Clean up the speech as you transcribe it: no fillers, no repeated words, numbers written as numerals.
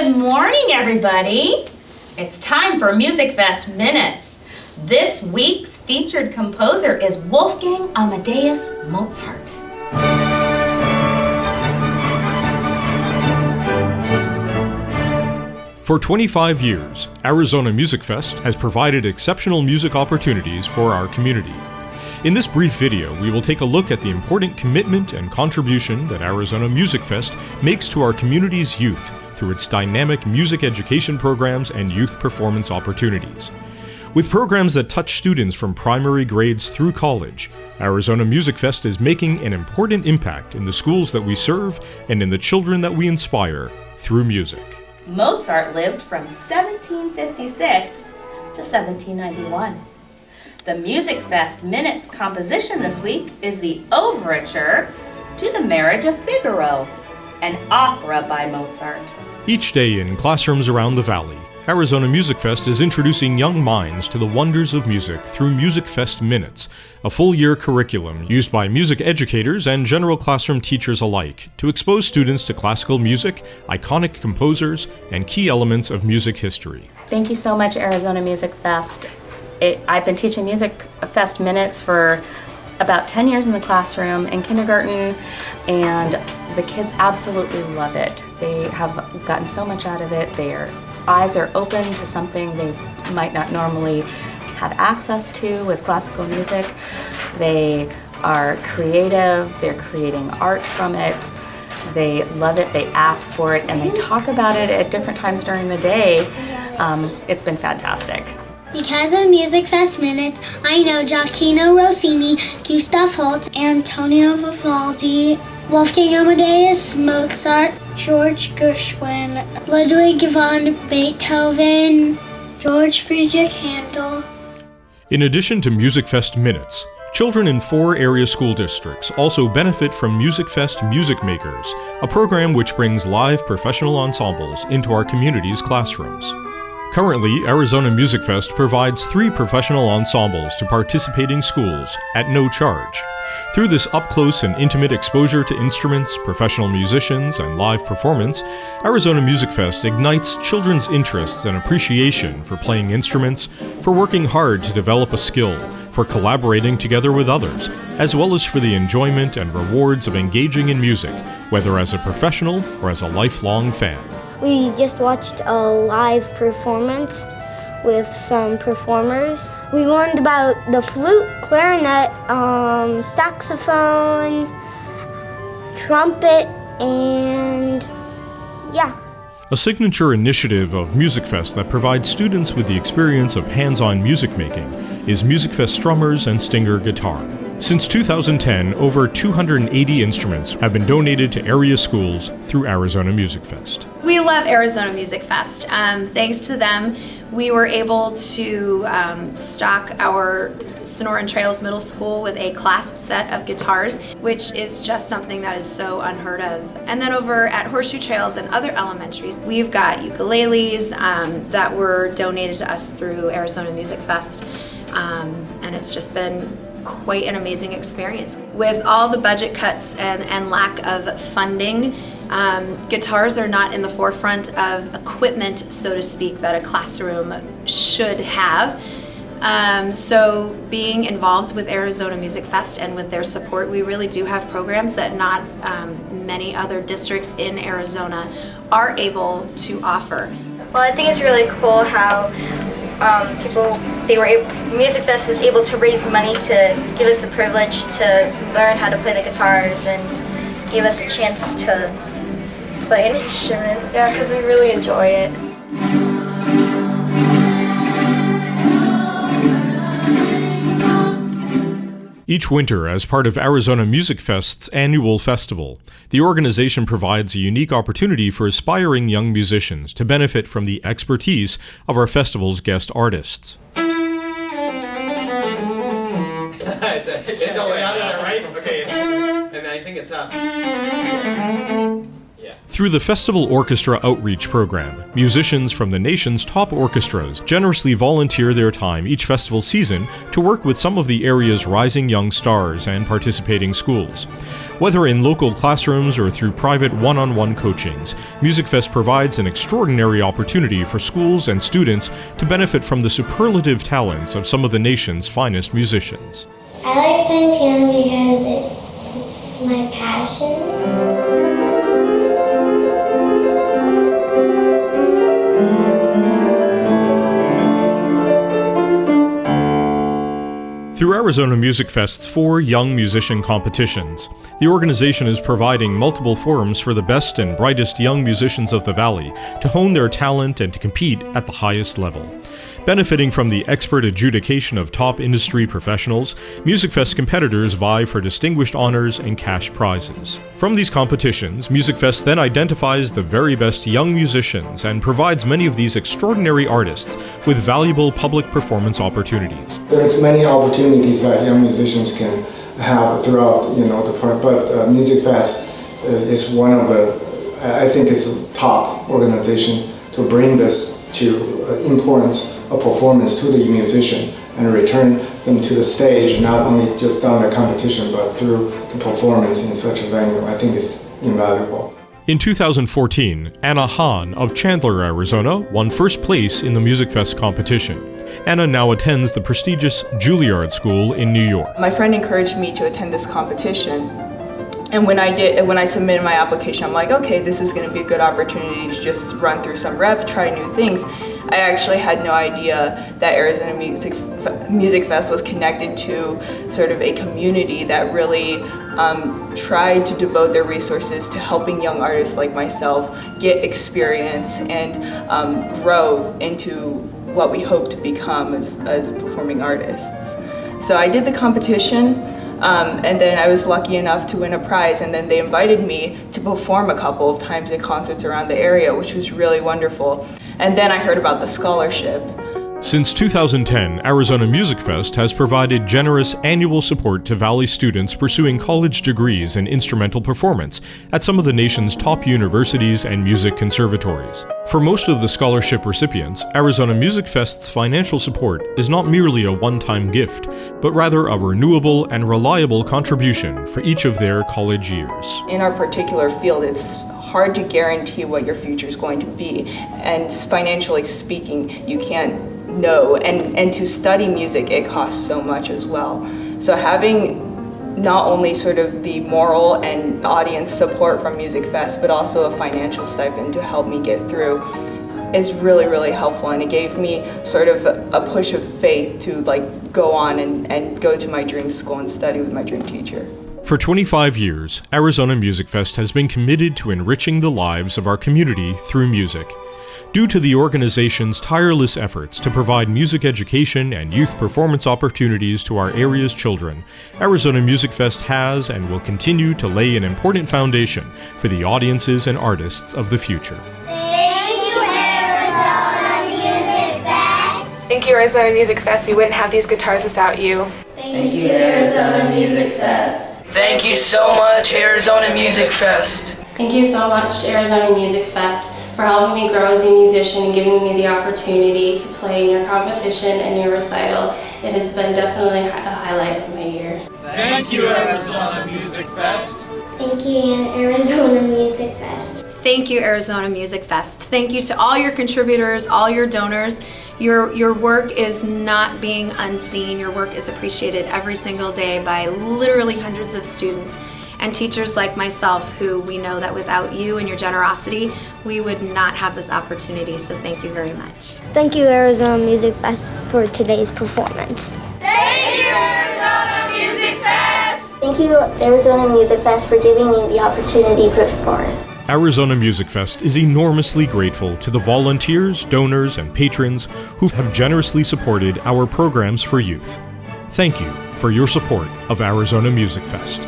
Good morning, everybody. It's time for Musicfest Minutes. This week's featured composer is Wolfgang Amadeus Mozart. For 25 years, Arizona Musicfest has provided exceptional music opportunities for our community. In this brief video, we will take a look at the important commitment and contribution that Arizona Musicfest makes to our community's youth through its dynamic music education programs and youth performance opportunities. With programs that touch students from primary grades through college, Arizona Musicfest is making an important impact in the schools that we serve and in the children that we inspire through music. Mozart lived from 1756 to 1791. The Musicfest Minutes composition this week is the overture to The Marriage of Figaro, an opera by Mozart. Each day in classrooms around the valley, Arizona Musicfest is introducing young minds to the wonders of music through Musicfest Minutes, a full-year curriculum used by music educators and general classroom teachers alike to expose students to classical music, iconic composers, and key elements of music history. Thank you so much, Arizona Musicfest. I've been teaching Musicfest Minutes for about 10 years in the classroom in kindergarten, and the kids absolutely love it. They have gotten so much out of it. Their eyes are open to something they might not normally have access to with classical music. They are creative. They're creating art from it. They love it. They ask for it, and they talk about it at different times during the day. It's been fantastic. Because of Musicfest Minutes, I know Gioacchino Rossini, Gustav Holst, Antonio Vivaldi, Wolfgang Amadeus Mozart, George Gershwin, Ludwig van Beethoven, George Friedrich Handel. In addition to Musicfest Minutes, children in 4 area school districts also benefit from Musicfest Music Makers, a program which brings live professional ensembles into our community's classrooms. Currently, Arizona Musicfest provides 3 professional ensembles to participating schools at no charge. Through this up-close and intimate exposure to instruments, professional musicians, and live performance, Arizona Musicfest ignites children's interests and appreciation for playing instruments, for working hard to develop a skill, for collaborating together with others, as well as for the enjoyment and rewards of engaging in music, whether as a professional or as a lifelong fan. We just watched a live performance with some performers. We learned about the flute, clarinet, saxophone, trumpet, and yeah. A signature initiative of Musicfest that provides students with the experience of hands-on music making is Musicfest Strummers and Stinger Guitar. Since 2010, over 280 instruments have been donated to area schools through Arizona Musicfest. We love Arizona Musicfest. Thanks to them, we were able to stock our Sonoran Trails Middle School with a class set of guitars, which is just something that is so unheard of. And then over at Horseshoe Trails and other elementaries, we've got ukuleles that were donated to us through Arizona Musicfest, and it's just been quite an amazing experience. With all the budget cuts and lack of funding, guitars are not in the forefront of equipment, so to speak, that a classroom should have. So being involved with Arizona Musicfest and with their support, we really do have programs that not many other districts in Arizona are able to offer. Well, I think it's really cool how Musicfest was able to raise money to give us the privilege to learn how to play the guitars and give us a chance to play an instrument. Yeah, because we really enjoy it. Each winter, as part of Arizona Musicfest's annual festival, the organization provides a unique opportunity for aspiring young musicians to benefit from the expertise of our festival's guest artists. It's all the way out of there, right? Okay, and then I think it's up. Through the Festival Orchestra Outreach Program, musicians from the nation's top orchestras generously volunteer their time each festival season to work with some of the area's rising young stars and participating schools. Whether in local classrooms or through private one-on-one coachings, Musicfest provides an extraordinary opportunity for schools and students to benefit from the superlative talents of some of the nation's finest musicians. I like playing piano because it's my passion. Through Arizona Music Fest's 4 Young Musician Competitions, the organization is providing multiple forums for the best and brightest young musicians of the Valley to hone their talent and to compete at the highest level. Benefiting from the expert adjudication of top industry professionals, Musicfest competitors vie for distinguished honors and cash prizes. From these competitions, Musicfest then identifies the very best young musicians and provides many of these extraordinary artists with valuable public performance opportunities. There's many opportunities that young musicians can have throughout, the part, but Musicfest is one of the, I think it's a top organization to bring this to importance of performance to the musician and return them to the stage, not only just down the competition, but through the performance in such a venue. I think it's invaluable. In 2014, Anna Hahn of Chandler, Arizona, won first place in the Musicfest competition. Anna now attends the prestigious Juilliard School in New York. My friend encouraged me to attend this competition. And when I submitted my application, I'm like, okay, this is going to be a good opportunity to just run through some rep, try new things. I actually had no idea that Arizona Music Fest was connected to sort of a community that really tried to devote their resources to helping young artists like myself get experience and grow into what we hope to become as performing artists. So I did the competition. And then I was lucky enough to win a prize, and then they invited me to perform a couple of times in concerts around the area, which was really wonderful. And then I heard about the scholarship. Since 2010, Arizona Music Fest has provided generous annual support to Valley students pursuing college degrees in instrumental performance at some of the nation's top universities and music conservatories. For most of the scholarship recipients, Arizona Music Fest's financial support is not merely a one-time gift, but rather a renewable and reliable contribution for each of their college years. In our particular field, it's hard to guarantee what your future is going to be, and financially speaking, you can't know, and to study music, it costs so much as well. So having not only sort of the moral and audience support from Musicfest, but also a financial stipend to help me get through is really, really helpful, and it gave me sort of a push of faith to go on and go to my dream school and study with my dream teacher. For 25 years, Arizona Music Fest has been committed to enriching the lives of our community through music. Due to the organization's tireless efforts to provide music education and youth performance opportunities to our area's children, Arizona Music Fest has and will continue to lay an important foundation for the audiences and artists of the future. Thank you, Arizona Music Fest. Thank you, Arizona Music Fest. We wouldn't have these guitars without you. Thank you, Arizona Music Fest. Thank you so much, Arizona Music Fest. Thank you so much, Arizona Music Fest, for helping me grow as a musician and giving me the opportunity to play in your competition and your recital. It has been definitely a highlight of my year. Thank you, Arizona Music Fest. Thank you, Arizona Music Fest. Thank you, Arizona Music Fest. Thank you to all your contributors, all your donors. Your work is not being unseen. Your work is appreciated every single day by literally hundreds of students and teachers like myself, who we know that without you and your generosity, we would not have this opportunity. So thank you very much. Thank you, Arizona Music Fest, for today's performance. Thank you, Arizona Music Fest. Thank you, Arizona Music Fest, for giving me the opportunity to perform. Arizona Music Fest is enormously grateful to the volunteers, donors, and patrons who have generously supported our programs for youth. Thank you for your support of Arizona Music Fest.